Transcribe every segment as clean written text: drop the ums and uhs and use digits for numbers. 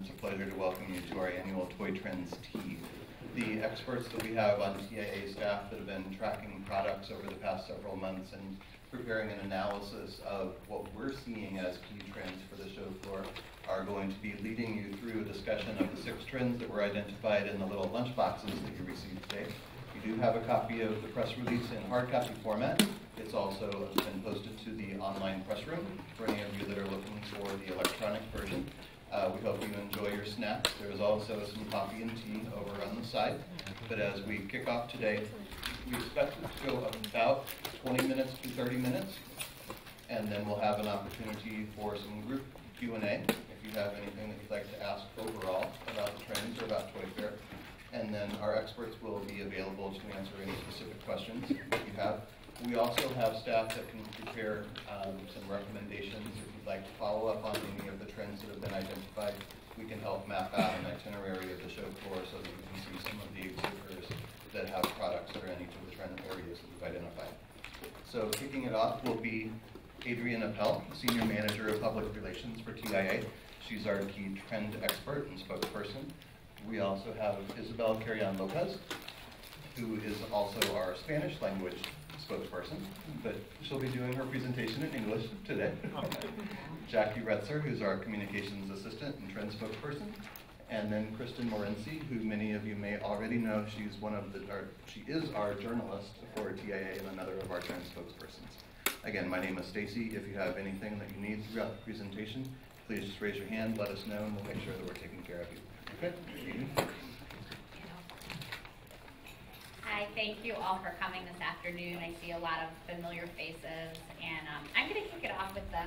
It's a pleasure to welcome you to our annual Toy Trends Tea. The experts that we have on TIA staff that have been tracking products over the past several months and preparing an analysis of what we're seeing as key trends for the show floor are going to be leading you through a discussion of the 6 trends that were identified in the little lunch boxes that you received today. You do have a copy of the press release in hard copy format. It's also been posted to the online press room for any of you that are looking for the electronic version. We hope you enjoy your snacks. There is also some coffee and tea over on the side. But as we kick off today, we expect it to go about 20 minutes to 30 minutes. And then we'll have an opportunity for some group Q&A if you have anything that you'd like to ask overall about the trends or about Toy Fair. And then our experts will be available to answer any specific questions that you have. We also have staff that can prepare some recommendations. If you'd like to follow up on any of the trends that have been identified, we can help map out an itinerary of the show floor so that you can see some of the exhibitors that have products that are in each of the trend areas that we've identified. So kicking it off will be Adrienne Appell, Senior Manager of Public Relations for TIA. She's our key trend expert and spokesperson. We also have Isabel Carrion-Lopez, who is also our Spanish language spokesperson, but she'll be doing her presentation in English today. Jackie Retzer, who's our communications assistant and trend spokesperson, and then Kristin Morency, who many of you may already know. She's she is our journalist for TIA and another of our trend spokespersons. Again, my name is Stacy. If you have anything that you need throughout the presentation, please just raise your hand, let us know, and we'll make sure that we're taking care of you. Okay? Hi, thank you all for coming this afternoon. I see a lot of familiar faces, and I'm going to kick it off with the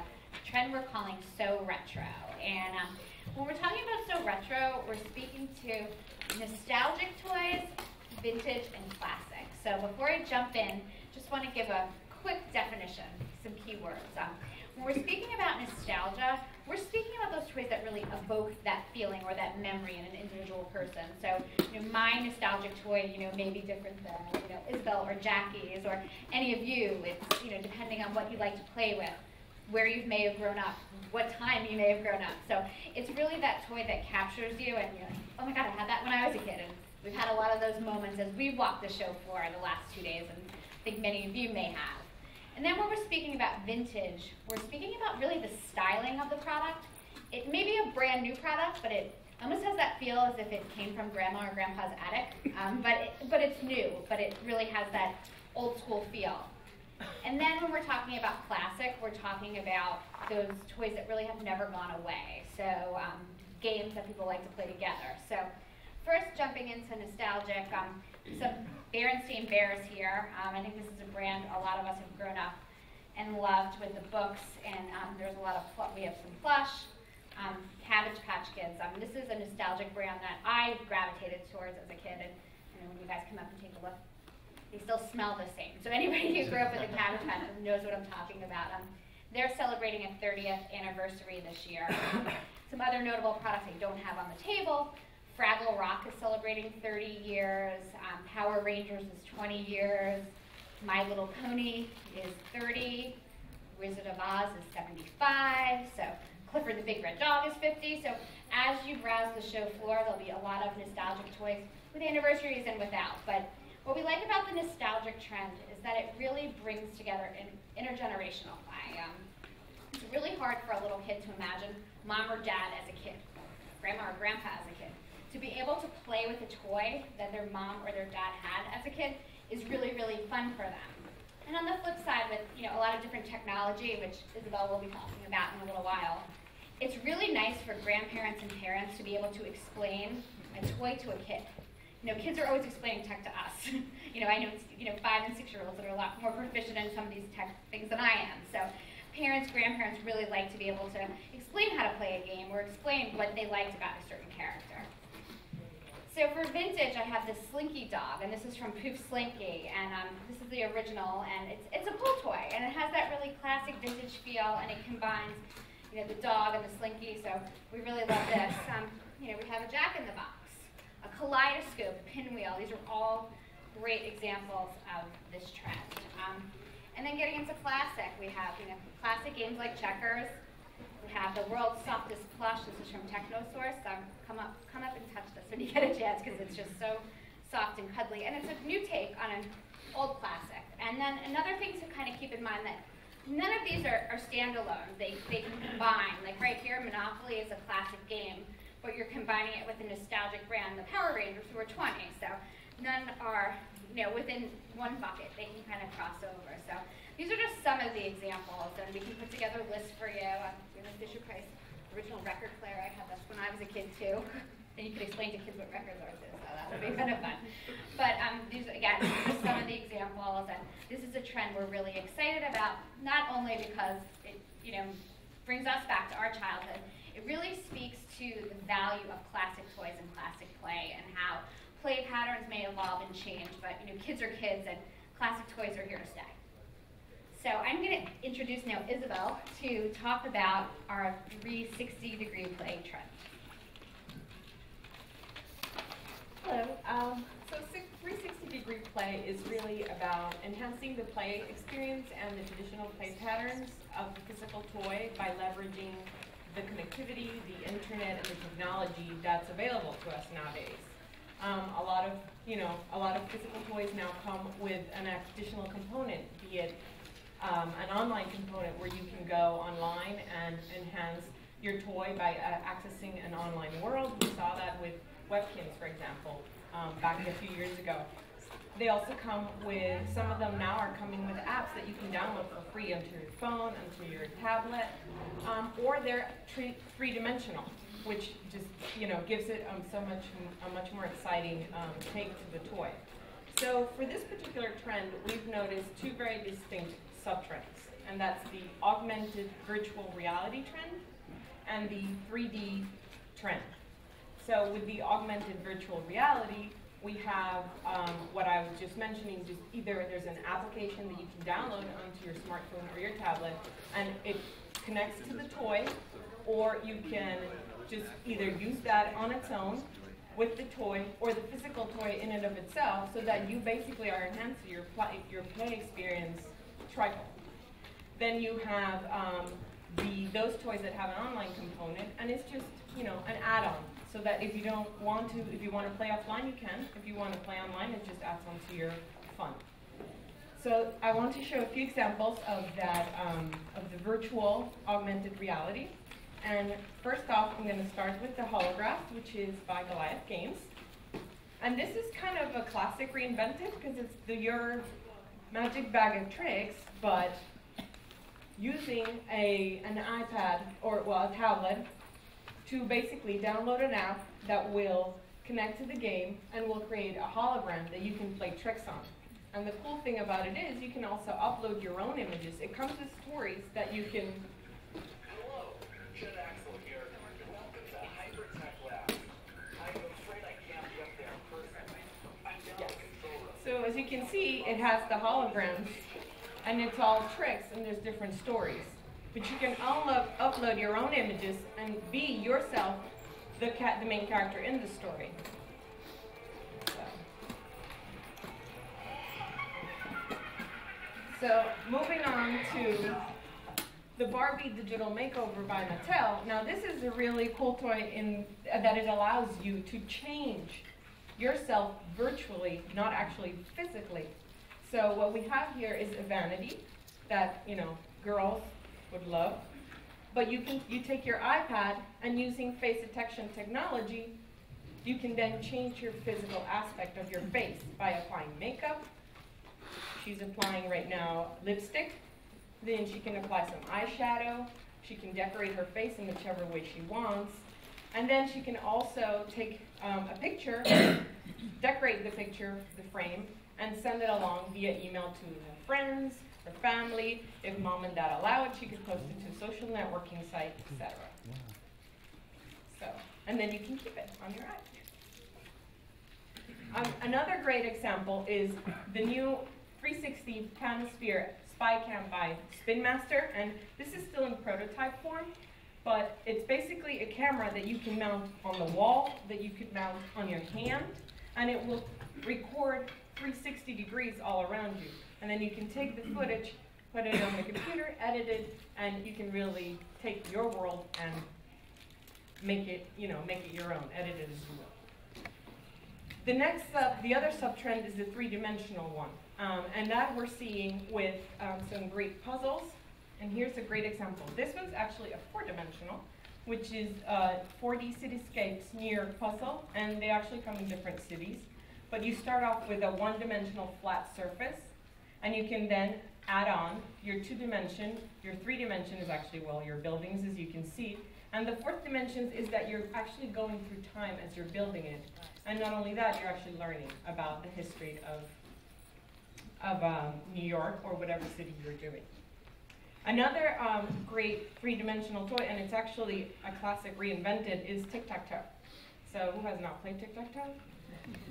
trend we're calling So Retro. And when we're talking about So Retro, we're speaking to nostalgic toys, vintage, and classic. So before I jump in, just want to give a quick definition, some keywords. When we're speaking about nostalgia, we're speaking about those toys that really evoke that feeling or that memory in an individual person. So, my nostalgic toy, may be different than, Isabel or Jackie's or any of you. It's, depending on what you like to play with, where you may have grown up, what time you may have grown up. So, it's really that toy that captures you and you're like, oh my God, I had that when I was a kid. And we've had a lot of those moments as we walked the show floor the last 2 days, and I think many of you may have. And then when we're speaking about vintage, we're speaking about really the styling of the product. It may be a brand new product, but it almost has that feel as if it came from grandma or grandpa's attic. But it's new, but it really has that old school feel. And then when we're talking about classic, we're talking about those toys that really have never gone away. So games that people like to play together. So first, jumping into nostalgic, some Berenstain Bears here. I think this is a brand a lot of us have grown up and loved with the books, and there's a lot of, we have some plush, Cabbage Patch Kids. This is a nostalgic brand that I gravitated towards as a kid, and when you guys come up and take a look, they still smell the same. So anybody who grew up with a Cabbage Patch knows what I'm talking about. They're celebrating a 30th anniversary this year. Some other notable products I don't have on the table. Fraggle Rock is celebrating 30 years, Power Rangers is 20 years, My Little Pony is 30, Wizard of Oz is 75, so Clifford the Big Red Dog is 50. So as you browse the show floor, there'll be a lot of nostalgic toys with anniversaries and without. But what we like about the nostalgic trend is that it really brings together an intergenerational. It's really hard for a little kid to imagine mom or dad as a kid, grandma or grandpa as a kid. To be able to play with a toy that their mom or their dad had as a kid is really, really fun for them. And on the flip side, with a lot of different technology, which Isabel will be talking about in a little while, it's really nice for grandparents and parents to be able to explain a toy to a kid. Kids are always explaining tech to us. I know 5 and 6-year-olds that are a lot more proficient in some of these tech things than I am. So parents, grandparents really like to be able to explain how to play a game or explain what they liked about a certain character. So for vintage, I have this Slinky dog, and this is from Poof Slinky, and this is the original, and it's a pull toy, and it has that really classic vintage feel, and it combines, the dog and the Slinky, so we really love this. We have a Jack in the Box, a kaleidoscope, a pinwheel. These are all great examples of this trend. And then getting into classic, we have, classic games like checkers. We have the world's softest plush. This is from Technosource. Come up and touch this when you get a chance, because it's just so soft and cuddly. And it's a new take on an old classic. And then another thing to kind of keep in mind, that none of these are standalone. They can combine. Like right here, Monopoly is a classic game, but you're combining it with a nostalgic brand, the Power Rangers, who are 20. So none are, within one bucket. They can kind of cross over. So these are just some of the examples, and we can put together lists for you. Fisher-Price original record player. I had this when I was a kid too. And you could explain to kids what records are too, so that would be kind of fun. But these, again, are some of the examples, and this is a trend we're really excited about, not only because it, brings us back to our childhood, it really speaks to the value of classic toys and classic play, and how play patterns may evolve and change, but kids are kids, and classic toys are here to stay. So I'm going to introduce now Isabel to talk about our 360-degree play trend. Hello. So 360-degree play is really about enhancing the play experience and the traditional play patterns of the physical toy by leveraging the connectivity, the internet, and the technology that's available to us nowadays. A lot of physical toys now come with an additional component, be it an online component where you can go online and enhance your toy by accessing an online world. We saw that with webkins, for example, back a few years ago. They also come with, some of them now are coming with apps that you can download for free onto your phone, onto your tablet, or they're three-dimensional, which just gives it a much more exciting take to the toy. So for this particular trend, we've noticed two very distinct sub-trends, and that's the augmented virtual reality trend and the 3D trend. So with the augmented virtual reality, we have what I was just mentioning, just either there's an application that you can download onto your smartphone or your tablet, and it connects to the toy, or you can just either use that on its own with the toy or the physical toy in and of itself, so that you basically are enhancing your play experience trifold. Then you have those toys that have an online component, and it's just an add-on, so that if you want to play offline, you can. If you want to play online, it just adds on to your fun. So I want to show a few examples of that of the virtual augmented reality. And first off, I'm going to start with the Holograph, which is by Goliath Games. And this is kind of a classic reinvented, because it's your magic bag of tricks, but using an iPad or, well, a tablet to basically download an app that will connect to the game and will create a hologram that you can play tricks on. And the cool thing about it is you can also upload your own images. It comes with stories that you can... Hello, Jen Axel here. Welcome to Hypertech Lab. I'm afraid I can't be up there in person. I'm down in the control room. So as you can see, it has the holograms, and it's all tricks, and there's different stories. But you can upload your own images and be yourself the main character in the story. So moving on to the Barbie Digital Makeover by Mattel. Now this is a really cool toy that it allows you to change yourself virtually, not actually physically. So what we have here is a vanity that girls would love, but you take your iPad, and using face detection technology, you can then change your physical aspect of your face by applying makeup. She's applying right now lipstick. Then she can apply some eyeshadow. She can decorate her face in whichever way she wants. And then she can also take a picture, decorate the picture, the frame, and send it along via email to her friends, her family. If mom and dad allow it, she could post it to social networking sites, etc. So, and then you can keep it on your iPad. Another great example is the new 360 Hemisphere Spy Cam by Spin Master, and this is still in prototype form, but it's basically a camera that you can mount on the wall, that you could mount on your hand, and it will record 360 degrees all around you. And then you can take the footage put it on the computer, edit it, and you can really take your world and make it, make it your own, edit it as you will. The other sub-trend is the three-dimensional one, and that we're seeing with some great puzzles. And here's a great example. This one's actually a four-dimensional, which is 4D cityscapes near puzzle, and they actually come in different cities. But you start off with a one-dimensional flat surface, and you can then add on your two-dimension. Your three-dimension is actually, well, your buildings, as you can see. And the fourth dimension is that you're actually going through time as you're building it. And not only that, you're actually learning about the history of New York or whatever city you're doing. Another great three-dimensional toy, and it's actually a classic reinvented, is tic-tac-toe. So who has not played tic-tac-toe?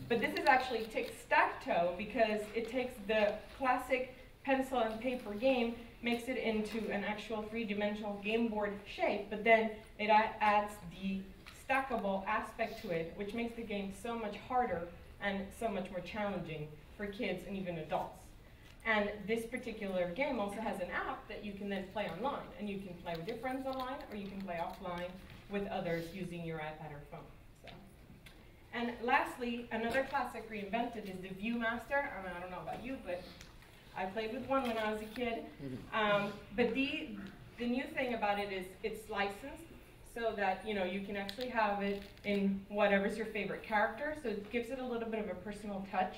But this is actually tic-tac-toe because it takes the classic pencil and paper game, makes it into an actual three-dimensional game board shape, but then it adds the stackable aspect to it, which makes the game so much harder and so much more challenging for kids and even adults. And this particular game also has an app that you can then play online, and you can play with your friends online, or you can play offline with others using your iPad or phone. So. And lastly, another classic reinvented is the Viewmaster. I don't know about you, but I played with one when I was a kid. But the new thing about it is it's licensed, so that you can actually have it in whatever's your favorite character. So it gives it a little bit of a personal touch.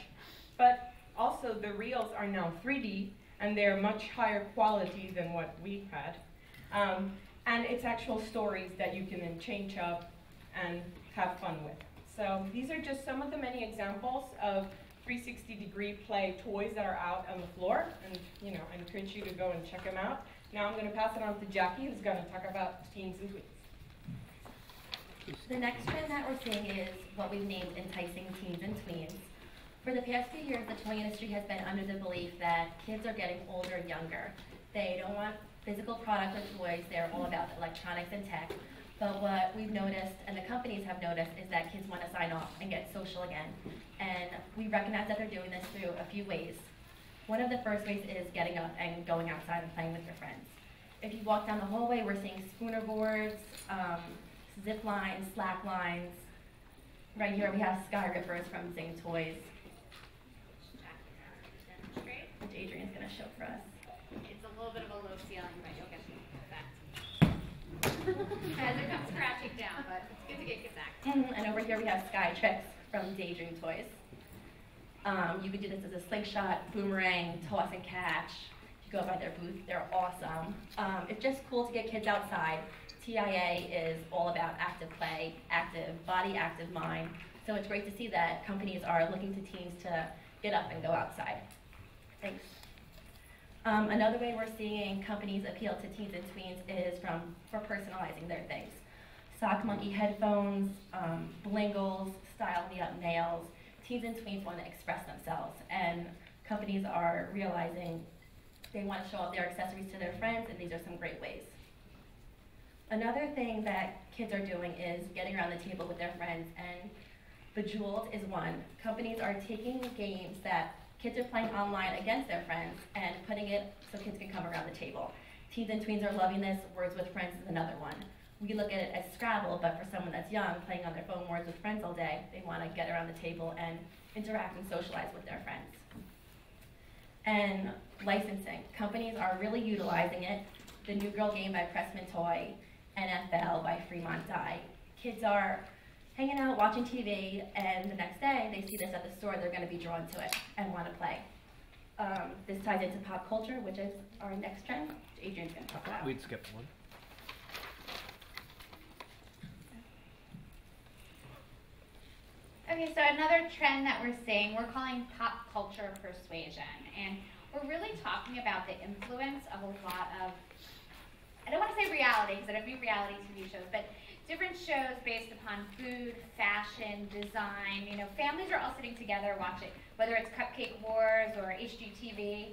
But also, the reels are now 3D, and they're much higher quality than what we had. And it's actual stories that you can then change up and have fun with. So these are just some of the many examples of 360-degree play toys that are out on the floor. And I encourage you to go and check them out. Now I'm going to pass it on to Jackie, who's going to talk about teens and tweens. The next trend that we're seeing is what we've named enticing teens and tweens. For the past few years, the toy industry has been under the belief that kids are getting older and younger. They don't want physical products or toys, they're all about electronics and tech. But what we've noticed, and the companies have noticed, is that kids want to sign off and get social again. And we recognize that they're doing this through a few ways. One of the first ways is getting up and going outside and playing with your friends. If you walk down the hallway, we're seeing schooner boards, zip lines, slack lines. Right here we have Sky Rippers from Zing Toys, which Adrienne's going to show for us. It's a little bit of a low ceiling, but you'll get the effect. As it comes crashing down, but it's good to get back. And over here we have Sky Tricks from Daydream Toys. You could do this as a slingshot, boomerang, toss and catch. You go by their booth, they're awesome. It's just cool to get kids outside. TIA is all about active play, active body, active mind. So it's great to see that companies are looking to teens to get up and go outside. Thanks. Another way we're seeing companies appeal to teens and tweens is for personalizing their things. Sock Monkey headphones, blingles, style me up nails. Teens and tweens want to express themselves, and companies are realizing they want to show off their accessories to their friends, and these are some great ways. Another thing that kids are doing is getting around the table with their friends, and Bejeweled is one. Companies are taking games that kids are playing online against their friends and putting it so kids can come around the table. Teens and tweens are loving this. Words with Friends is another one. We look at it as Scrabble, but for someone that's young, playing on their phone Words with Friends all day, they want to get around the table and interact and socialize with their friends. And licensing. Companies are really utilizing it. The New Girl game by Pressman Toy and Appell by Fremont Dye. Kids are hanging out, watching TV, and the next day they see this at the store, they're going to be drawn to it and want to play. This ties into pop culture, which is our next trend, which Adrienne's going to talk about. We'd skip one. Okay, so another trend that we're seeing, we're calling pop culture persuasion. And we're really talking about the influence of a lot of, I don't want to say reality, because I don't mean reality TV shows, but different shows based upon food, fashion, design. You know, families are all sitting together watching, whether it's Cupcake Wars or HGTV.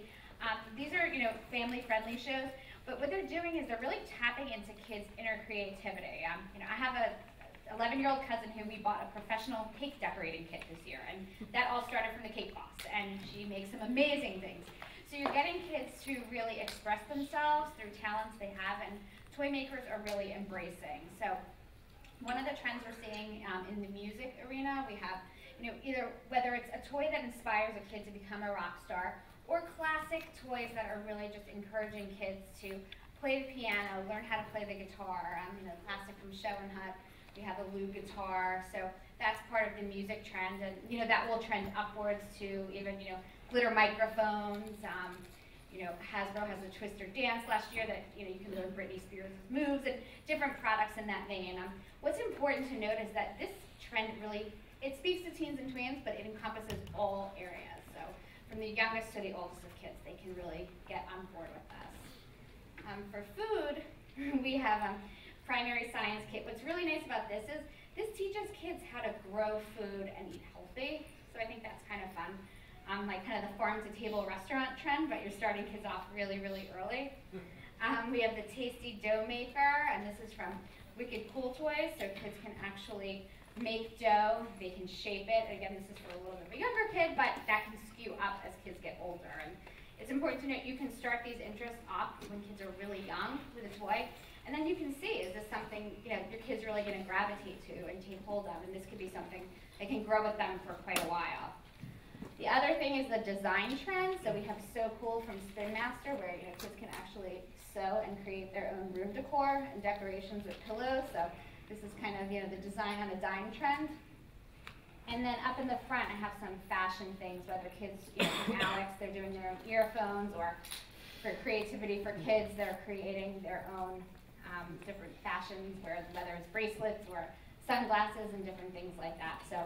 These are, family-friendly shows. But what they're doing is they're really tapping into kids' inner creativity. I have a 11-year-old cousin who we bought a professional cake decorating kit this year, and that all started from the cake box, and she makes some amazing things. So you're getting kids to really express themselves through talents they have, and toy makers are really embracing. So one of the trends we're seeing in the music arena, we have, either whether it's a toy that inspires a kid to become a rock star, or classic toys that are really just encouraging kids to play the piano, learn how to play the guitar. Classic from Show and Hut, we have a Lou guitar. So that's part of the music trend, and that will trend upwards to even glitter microphones. Hasbro has a Twister dance last year that you can learn Britney Spears' moves, and different products in that vein. What's important to note is that this trend it speaks to teens and tweens, but it encompasses all areas. So from the youngest to the oldest of kids, they can really get on board with us. For food, we have primary science kit. What's really nice about this is this teaches kids how to grow food and eat healthy. So I think that's kind of fun. Like kind of the farm to table restaurant trend, but you're starting kids off really, really early. We have the Tasty Dough Maker, and this is from Wicked Cool Toys, so kids can actually make dough, they can shape it. Again, this is for a little bit of a younger kid, but that can skew up as kids get older. And it's important to note you can start these interests up when kids are really young with a toy, and then you can see, is this something your kid's really going to gravitate to and take hold of, and this could be something that can grow with them for quite a while. The other thing is the design trend. So we have So Cool from Spin Master, where kids can actually sew and create their own room decor and decorations with pillows. So this is kind of the design on a dime trend. And then up in the front, I have some fashion things, whether kids, Alex, they're doing their own earphones, or for creativity for kids, they're creating their own different fashions, whether it's bracelets or sunglasses and different things like that. So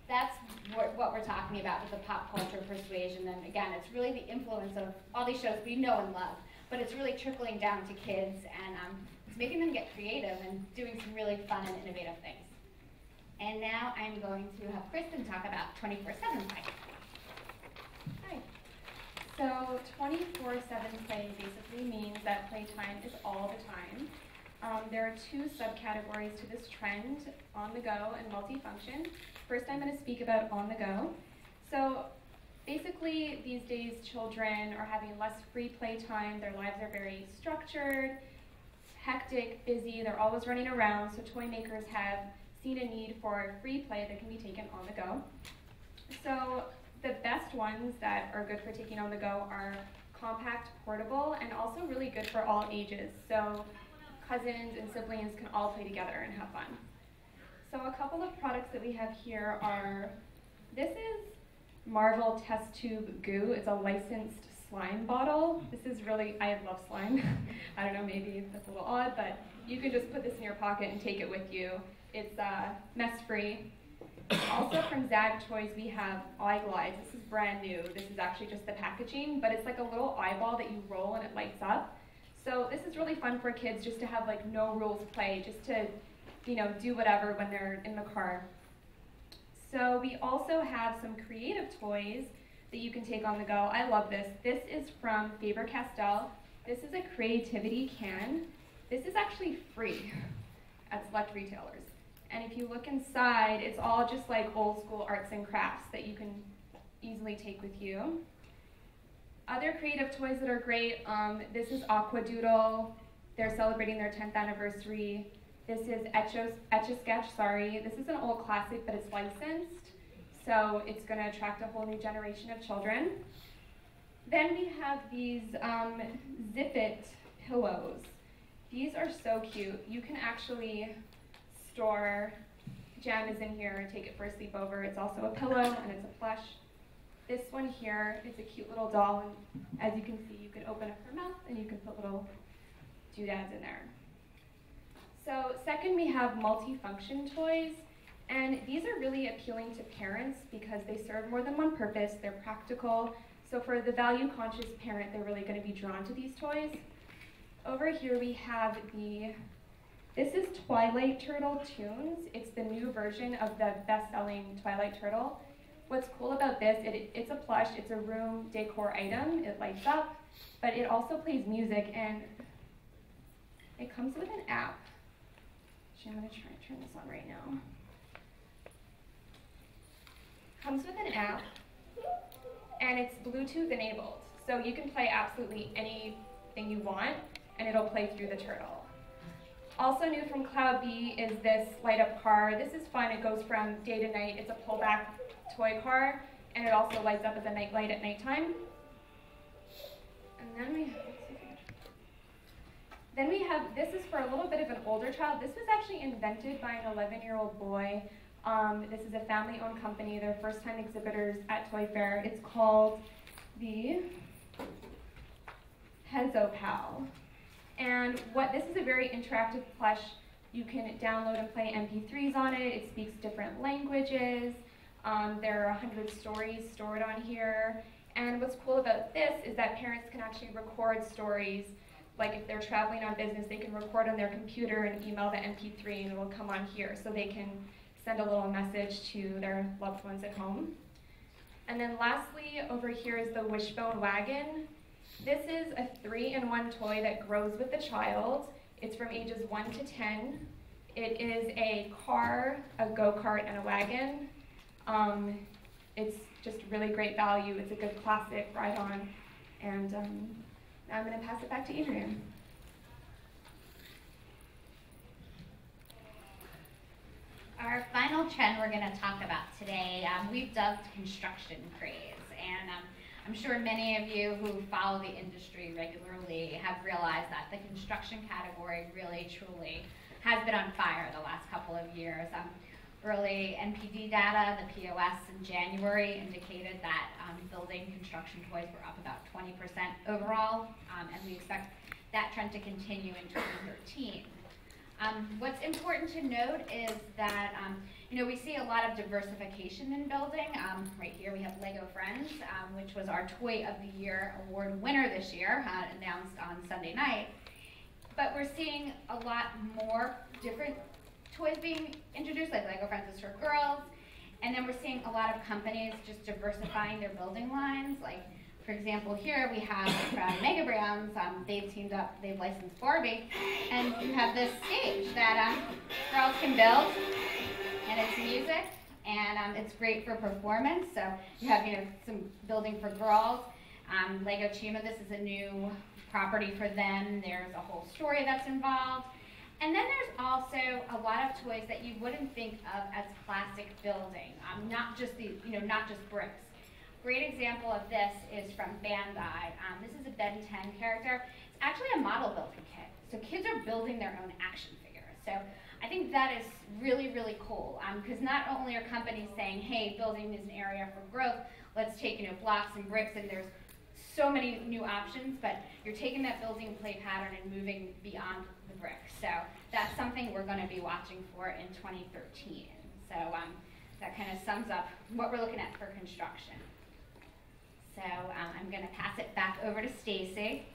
that's what we're talking about with the pop culture persuasion. And again, it's really the influence of all these shows we know and love, but it's really trickling down to kids, and it's making them get creative and doing some really fun and innovative things. And now I'm going to have Kristin talk about 24/7 play. Hi. So 24/7 play basically means that playtime is all the time. There are two subcategories to this trend: on the go and multifunction. First, I'm going to speak about on the go. So basically, these days, children are having less free play time. Their lives are very structured, hectic, busy. They're always running around. So toy makers have seen a need for free play that can be taken on the go. So the best ones that are good for taking on the go are compact, portable, and also really good for all ages. So cousins and siblings can all play together and have fun. So a couple of products that we have here are, this is Marvel Test Tube Goo. It's a licensed slime bottle. This is really, I love slime. I don't know, maybe that's a little odd, but you can just put this in your pocket and take it with you. It's mess-free. Also from Zag Toys, we have Eye Glides. This is brand new. This is actually just the packaging, but it's like a little eyeball that you roll and it lights up. So this is really fun for kids just to have like no rules play, just to do whatever when they're in the car. So we also have some creative toys that you can take on the go. I love this. This is from Faber-Castell. This is a creativity can. This is actually free at select retailers. And if you look inside, it's all just like old school arts and crafts that you can easily take with you. Other creative toys that are great, this is Aquadoodle. They're celebrating their 10th anniversary. This is Etch-a-Sketch, sorry. This is an old classic, but it's licensed. So it's gonna attract a whole new generation of children. Then we have these Zip-It pillows. These are so cute. You can actually store pajamas in here and take it for a sleepover. It's also a pillow and it's a plush. This one here is a cute little doll, and as you can see, you can open up her mouth and you can put little doodads in there. So second, we have multifunction toys, and these are really appealing to parents because they serve more than one purpose. They're practical, so for the value-conscious parent, they're really going to be drawn to these toys. Over here we have this is Twilight Turtle Tunes. It's the new version of the best-selling Twilight Turtle. What's cool about this, it's a plush, it's a room decor item, it lights up, but it also plays music, and it comes with an app. Actually, I'm going to try and turn this on right now. Comes with an app, and it's Bluetooth enabled. So you can play absolutely anything you want, and it'll play through the turtle. Also new from Cloud B is this light up car. This is fun. It goes from day to night. It's a pullback toy car, and it also lights up as a night light at nighttime. And then we have, this is for a little bit of an older child. This was actually invented by an 11-year-old boy. This is a family-owned company. They're first-time exhibitors at Toy Fair. It's called the Appell. And this is a very interactive plush. You can download and play MP3s on it. It speaks different languages. There are 100 stories stored on here. And what's cool about this is that parents can actually record stories. Like if they're traveling on business, they can record on their computer and email the MP3 and it will come on here. So they can send a little message to their loved ones at home. And then lastly, over here is the Wishbone Wagon. This is a 3-in-1 toy that grows with the child. It's from ages 1 to 10. It is a car, a go-kart, and a wagon. It's just really great value. It's a good classic ride-on. And now I'm going to pass it back to Adrienne. Our final trend we're going to talk about today, we've dubbed construction craze. And I'm sure many of you who follow the industry regularly have realized that the construction category really, truly has been on fire the last couple of years. Early NPD data, the POS in January indicated that building construction toys were up about 20% overall, and we expect that trend to continue in 2013. What's important to note is that we see a lot of diversification in building. Right here we have Lego Friends, which was our Toy of the Year award winner this year, announced on Sunday night. But we're seeing a lot more different toys being introduced, like Lego Friends is for girls. And then we're seeing a lot of companies just diversifying their building lines. Like, for example, here we have from Mega Brands, they've teamed up, they've licensed Barbie, and you have this stage that girls can build, and it's music, and it's great for performance. So you have some building for girls. Lego Chima, this is a new property for them. There's a whole story that's involved. And then there's also a lot of toys that you wouldn't think of as classic building, not just not just bricks. Great example of this is from Bandai. This is a Ben 10 character. It's actually a model building kit. So kids are building their own action figures. So I think that is really, really cool, because not only are companies saying, hey, building is an area for growth, let's take blocks and bricks, and there's so many new options, but you're taking that building play pattern and moving beyond the brick. So that's something we're going to be watching for in 2013. So that kind of sums up what we're looking at for construction. So I'm going to pass it back over to Stacy.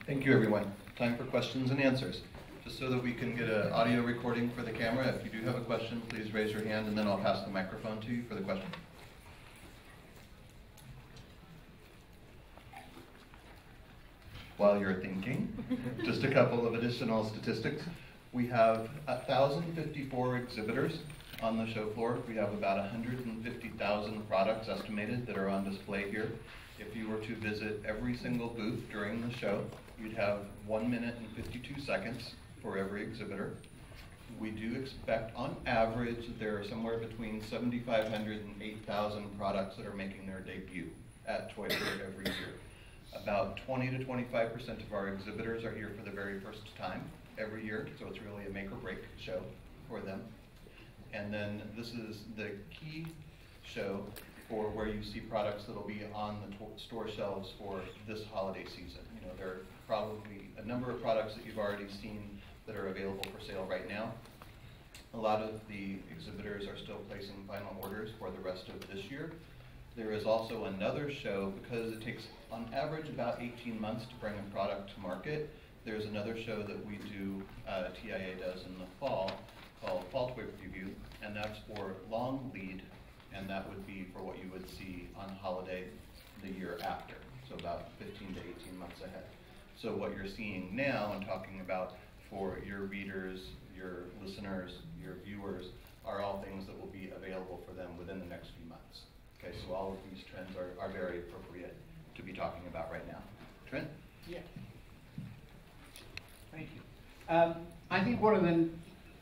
Thank you, everyone. Time for questions and answers. Just so that we can get an audio recording for the camera, if you do have a question, please raise your hand, and then I'll pass the microphone to you for the question. While you're thinking, just a couple of additional statistics. We have 1,054 exhibitors on the show floor. We have about 150,000 products estimated that are on display here. If you were to visit every single booth during the show, you'd have 1 minute and 52 seconds for every exhibitor. We do expect, on average, there are somewhere between 7,500 and 8,000 products that are making their debut at Toy Fair every year. About 20 to 25% of our exhibitors are here for the very first time every year, so it's really a make or break show for them. And then this is the key show for where you see products that will be on the store shelves for this holiday season. There are probably a number of products that you've already seen that are available for sale right now. A lot of the exhibitors are still placing final orders for the rest of this year. There is also another show, because it takes on average about 18 months to bring a product to market. There's another show that we do, TIA does in the fall, called Fall Toy Preview, and that's for long lead, and that would be for what you would see on holiday the year after, so about 15 to 18 months ahead. So what you're seeing now and talking about for your readers, your listeners, your viewers, are all things that will be available for them within the next few months. Okay, so all of these trends are very appropriate to be talking about right now. Trent? Yeah. Thank you. I think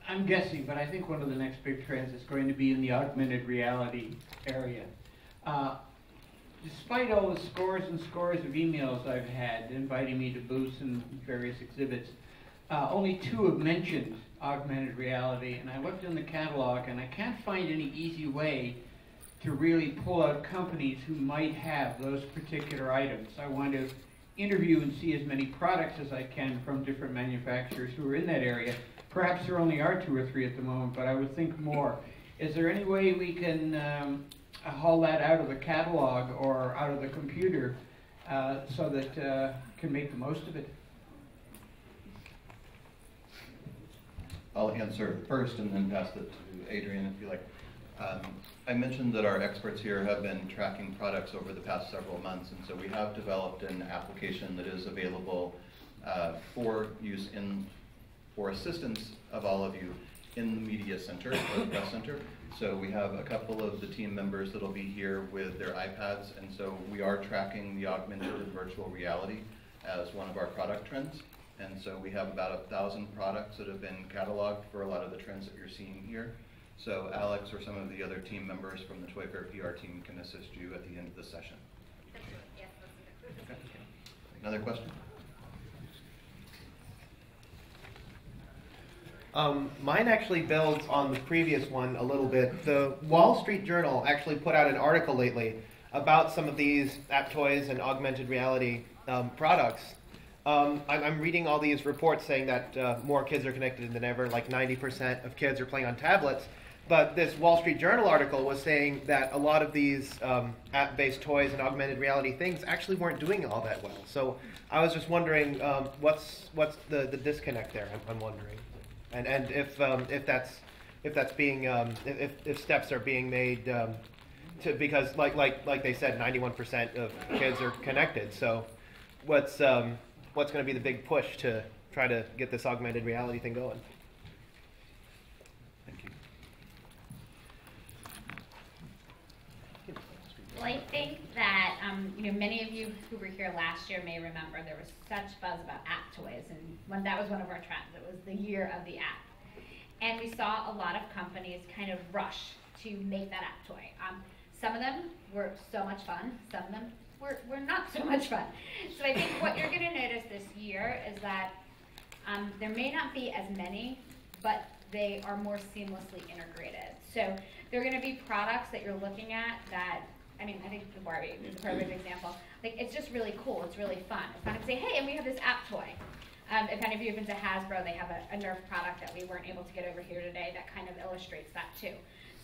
I'm guessing, but I think one of the next big trends is going to be in the augmented reality area. Despite all the scores and scores of emails I've had inviting me to booths and various exhibits, only 2 have mentioned augmented reality, and I looked in the catalog and I can't find any easy way to really pull out companies who might have those particular items. I want to interview and see as many products as I can from different manufacturers who are in that area. Perhaps there only are 2 or 3 at the moment, but I would think more. Is there any way we can haul that out of the catalog or out of the computer so that can make the most of it? I'll answer first and then pass it to Adrienne if you like. I mentioned that our experts here have been tracking products over the past several months, and so we have developed an application that is available for use for assistance of all of you in the media center, or the press center. So we have a couple of the team members that'll be here with their iPads, and so we are tracking the augmented and virtual reality as one of our product trends. And so we have about 1,000 products that have been cataloged for a lot of the trends that you're seeing here. So Alex or some of the other team members from the Toy Fair PR team can assist you at the end of the session. Okay. Another question? Mine actually builds on the previous one a little bit. The Wall Street Journal actually put out an article lately about some of these app toys and augmented reality products. I'm reading all these reports saying that more kids are connected than ever, like 90% of kids are playing on tablets. But this Wall Street Journal article was saying that a lot of these app-based toys and augmented reality things actually weren't doing all that well. So I was just wondering, what's the disconnect there? I'm wondering, and if that's being if steps are being made because like they said, 91% of kids are connected. So what's going to be the big push to try to get this augmented reality thing going? Thank you. Well, I think that many of you who were here last year may remember there was such buzz about app toys, and that was one of our trends. It was the year of the app, and we saw a lot of companies kind of rush to make that app toy. Some of them were so much fun. Some of them were not so much fun. So I think what you're going to notice this year is that there may not be as many, but they are more seamlessly integrated. So there are going to be products that you're looking at that, I think the Barbie is a perfect example. Like, it's just really cool. It's really fun. It's fun to say, hey, and we have this app toy. If any of you have been to Hasbro, they have a Nerf product that we weren't able to get over here today that kind of illustrates that too.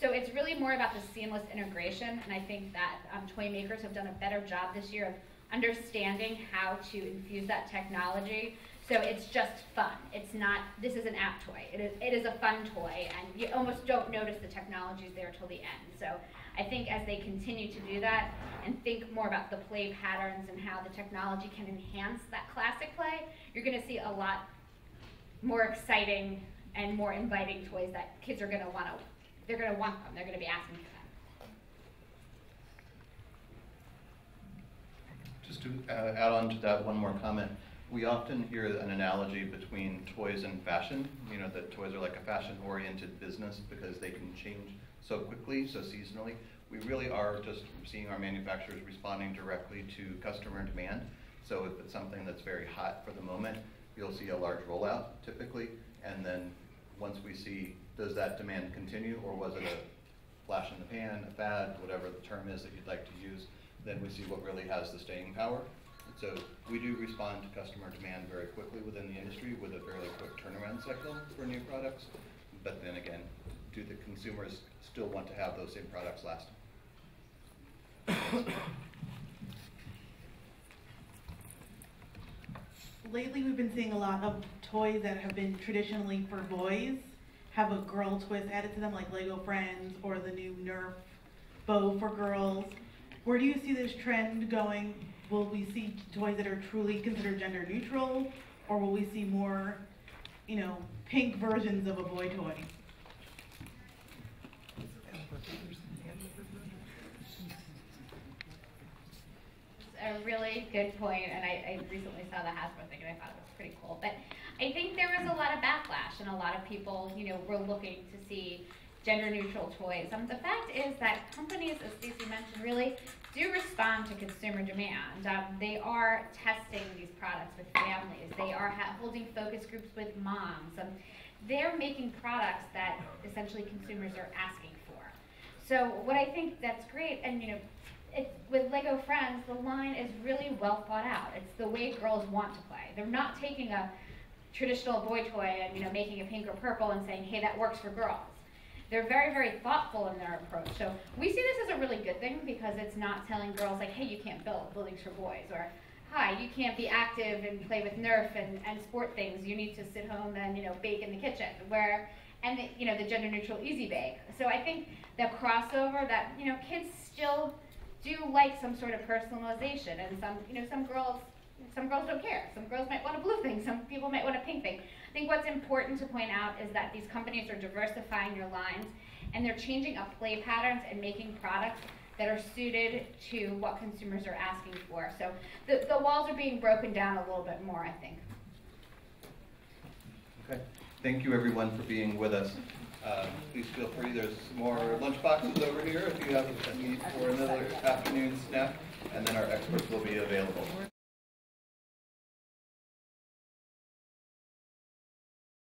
So it's really more about the seamless integration, and I think that toy makers have done a better job this year of understanding how to infuse that technology. So it's just fun. It's not, this is an app toy. It is a fun toy, and you almost don't notice the technology there till the end. So I think as they continue to do that and think more about the play patterns and how the technology can enhance that classic play, you're going to see a lot more exciting and more inviting toys that kids are going to want to. They're going to want them. They're going to be asking for them. Just to add on to that one more comment, we often hear an analogy between toys and fashion. You know, that toys are like a fashion-oriented business because they can change so quickly, so seasonally. We really are just seeing our manufacturers responding directly to customer demand. So if it's something that's very hot for the moment, you'll see a large rollout typically, and then once we see, does that demand continue, or was it a flash in the pan, a fad, whatever the term is that you'd like to use, then we see what really has the staying power. And so we do respond to customer demand very quickly within the industry with a fairly quick turnaround cycle for new products. But then again, do the consumers still want to have those same products last? Lately, we've been seeing a lot of toys that have been traditionally for boys have a girl twist added to them, like Lego Friends or the new Nerf bow for girls. Where do you see this trend going? Will we see toys that are truly considered gender neutral, or will we see more, pink versions of a boy toy? a really good point, and I recently saw the Hasbro thing, and I thought it was pretty cool. But I think there was a lot of backlash, and a lot of people, were looking to see gender-neutral toys. The fact is that companies, as Stacy mentioned, really do respond to consumer demand. They are testing these products with families. They are holding focus groups with moms. They're making products that essentially consumers are asking for. So what I think that's great, and with Lego Friends, the line is really well thought out. It's the way girls want to play. They're not taking a traditional boy toy and making it pink or purple and saying, hey, that works for girls. They're very, very thoughtful in their approach. So we see this as a really good thing because it's not telling girls like, hey, you can't build buildings for boys, or hi, you can't be active and play with Nerf and sport things. You need to sit home and bake in the kitchen. The gender neutral easy bake. So I think the crossover that kids still do like some sort of personalization, and some girls don't care. Some girls might want a blue thing. Some people might want a pink thing. I think what's important to point out is that these companies are diversifying their lines, and they're changing up play patterns and making products that are suited to what consumers are asking for. So the walls are being broken down a little bit more, I think. Okay. Thank you, everyone, for being with us. Please feel free. There's some more lunch boxes over here if you have a need for another afternoon snack, and then our experts will be available.